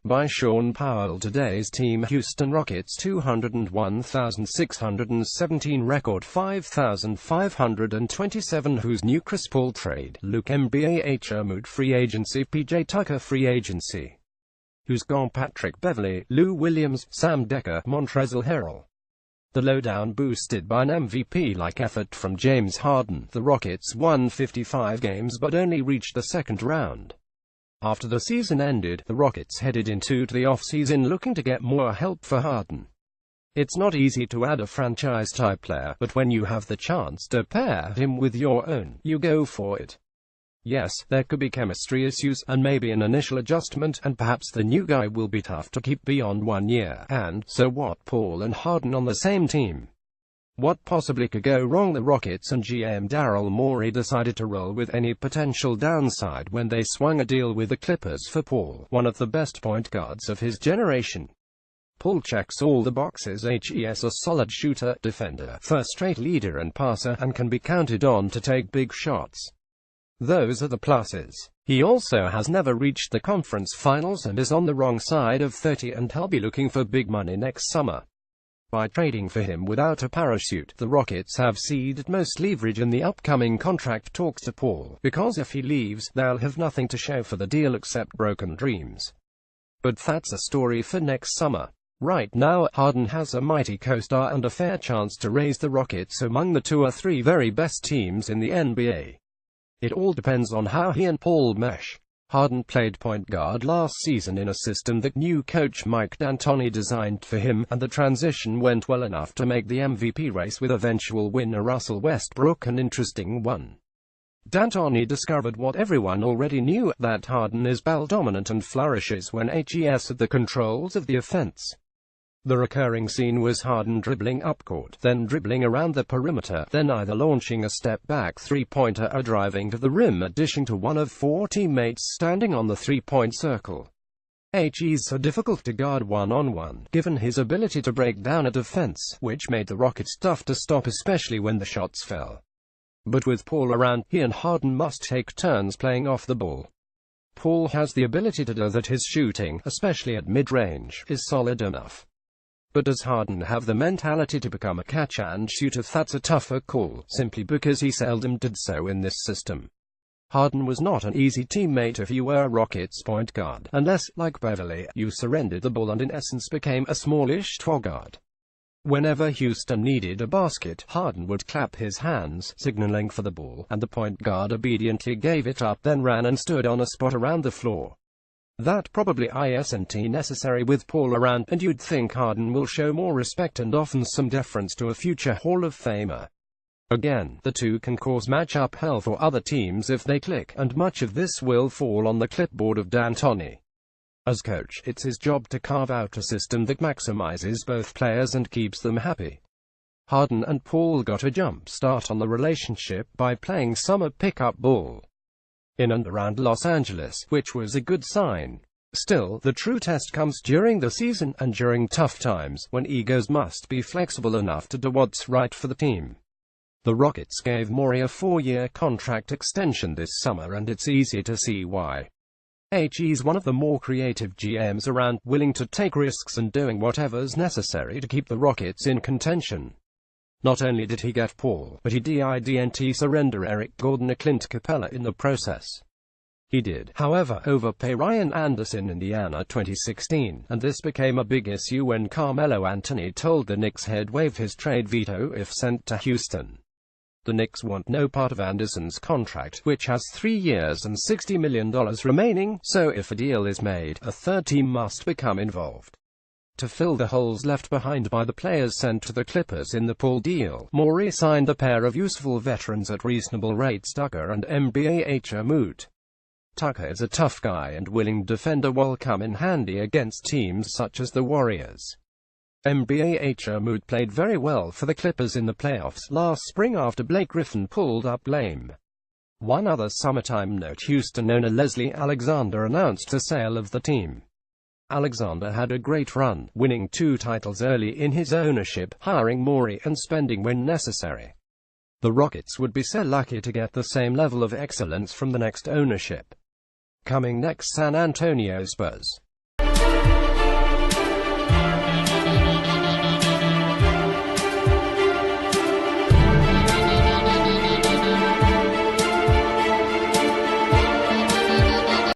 By Shaun Powell. Today's team: Houston Rockets 201,617 record 5,527 whose new Chris Paul trade, Luke Mbah free agency, PJ Tucker free agency, who's gone Patrick Beverley, Lou Williams, Sam Dekker, Montrezl Harrell. The lowdown boosted by an MVP-like effort from James Harden. The Rockets won 55 games but only reached the second round. After the season ended, the Rockets headed into the offseason looking to get more help for Harden. It's not easy to add a franchise-type player, but when you have the chance to pair him with your own, you go for it. Yes, there could be chemistry issues, and maybe an initial adjustment, and perhaps the new guy will be tough to keep beyond 1 year. And so what? Paul and Harden on the same team. What possibly could go wrong? The Rockets and GM Daryl Morey decided to roll with any potential downside when they swung a deal with the Clippers for Paul, one of the best point guards of his generation. Paul checks all the boxes. He's a solid shooter, defender, first-rate leader and passer, and can be counted on to take big shots. Those are the pluses. He also has never reached the conference finals and is on the wrong side of 30, and he'll be looking for big money next summer. By trading for him without a parachute, the Rockets have ceded most leverage in the upcoming contract talks to Paul, because if he leaves, they'll have nothing to show for the deal except broken dreams. But that's a story for next summer. Right now, Harden has a mighty co-star and a fair chance to raise the Rockets among the 2 or 3 very best teams in the NBA. It all depends on how he and Paul mesh. Harden played point guard last season in a system that new coach Mike D'Antoni designed for him, and the transition went well enough to make the MVP race with eventual winner Russell Westbrook an interesting one. D'Antoni discovered what everyone already knew, that Harden is ball-dominant and flourishes when he's at the controls of the offense. The recurring scene was Harden dribbling upcourt, then dribbling around the perimeter, then either launching a step-back three-pointer or driving to the rim, dishing to one of 4 teammates standing on the three-point circle. He's so difficult to guard one-on-one, given his ability to break down a defense, which made the Rockets tough to stop, especially when the shots fell. But with Paul around, he and Harden must take turns playing off the ball. Paul has the ability to do that. His shooting, especially at mid-range, is solid enough. But does Harden have the mentality to become a catch-and-shooter? That's a tougher call, simply because he seldom did so in this system. Harden was not an easy teammate if you were a Rockets point guard, unless, like Beverley, you surrendered the ball and in essence became a smallish twelve guard. Whenever Houston needed a basket, Harden would clap his hands, signaling for the ball, and the point guard obediently gave it up, then ran and stood on a spot around the floor. That probably isn't necessary with Paul around, and you'd think Harden will show more respect and often some deference to a future Hall of Famer. Again, the two can cause matchup hell for other teams if they click, and much of this will fall on the clipboard of D'Antoni. As coach, it's his job to carve out a system that maximizes both players and keeps them happy. Harden and Paul got a jump start on the relationship by playing summer pickup ball in and around Los Angeles, which was a good sign. Still, the true test comes during the season, and during tough times, when egos must be flexible enough to do what's right for the team. The Rockets gave Morey a 4-year contract extension this summer, and it's easy to see why. He's one of the more creative GMs around, willing to take risks and doing whatever's necessary to keep the Rockets in contention. Not only did he get Paul, but he didn't surrender Eric Gordon or Clint Capella in the process. He did, however, overpay Ryan Anderson in Indiana 2016, and this became a big issue when Carmelo Anthony told the Knicks he'd waive his trade veto if sent to Houston. The Knicks want no part of Anderson's contract, which has 3 years and $60 million remaining, so if a deal is made, a third team must become involved. To fill the holes left behind by the players sent to the Clippers in the Paul deal, Morey signed a pair of useful veterans at reasonable rates, Tucker and Mbah. Tucker is a tough guy and willing defender, will come in handy against teams such as the Warriors. Mbah played very well for the Clippers in the playoffs last spring after Blake Griffin pulled up lame. One other summertime note: Houston owner Leslie Alexander announced the sale of the team. Alexander had a great run, winning 2 titles early in his ownership, hiring Morey and spending when necessary. The Rockets would be so lucky to get the same level of excellence from the next ownership. Coming next, San Antonio Spurs.